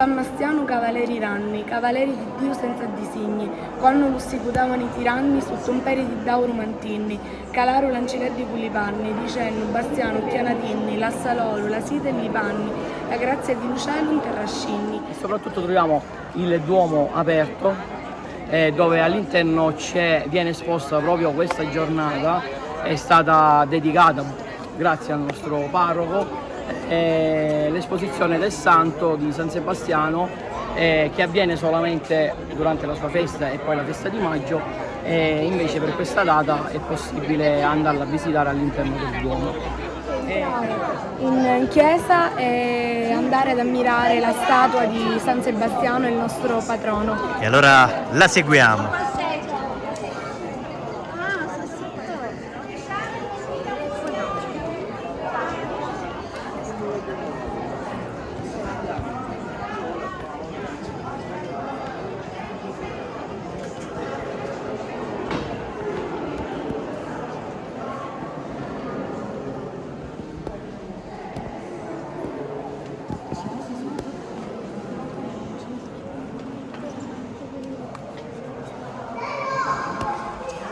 San Mastiano cavaleri ranni, cavaleri di Dio senza disigni, quando lussicutavano i tiranni su tomperi di dauro mantinni, calaro lancileddi culipanni, dicenno Bastiano chianatinni, la salolo, la sita e i panni, la grazia di Lucelum terrascinni. E soprattutto troviamo il Duomo aperto, dove all'interno viene esposta proprio questa giornata, è stata dedicata grazie al nostro parroco, l'esposizione del santo di San Sebastiano, che avviene solamente durante la sua festa e poi la festa di maggio, e invece per questa data è possibile andarla a visitare all'interno del Duomo. In chiesa e andare ad ammirare la statua di San Sebastiano, il nostro patrono. E allora la seguiamo.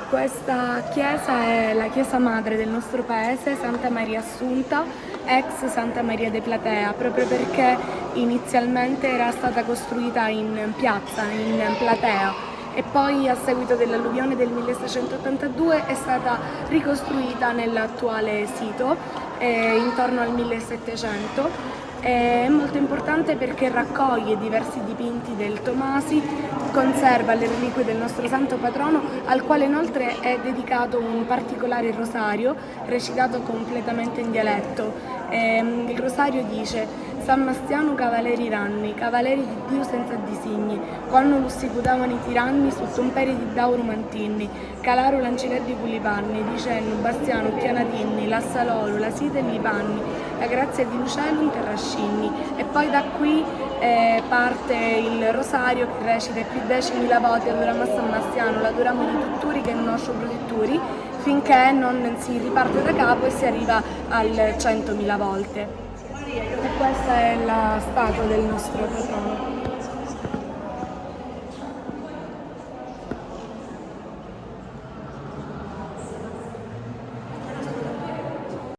Questa chiesa è la chiesa madre del nostro paese, Santa Maria Assunta, ex Santa Maria de Platea, proprio perché inizialmente era stata costruita in piazza, in platea, e poi a seguito dell'alluvione del 1682 è stata ricostruita nell'attuale sito intorno al 1700. È molto importante perché raccoglie diversi dipinti del Tomasi, conserva le reliquie del nostro santo patrono, al quale inoltre è dedicato un particolare rosario recitato completamente in dialetto. Il rosario dice: San Mastiano cavaleri ranni, cavaleri di Dio senza disigni, quando lussicutavano i tiranni su tomperi di dauro mantinni, calaro lancileddi culipanni, dicenno Bastiano chianatinni, la salolo, la sita e i panni, la grazia di Lucelum terrascinni. E poi da qui parte il rosario che recita: più 10.000 volte adoriamo a San Mastiano, l'adoriamo di tutturi che non nostro protettori, finché non si riparte da capo e si arriva al 100.000 volte. E questa è la statua del nostro patrono.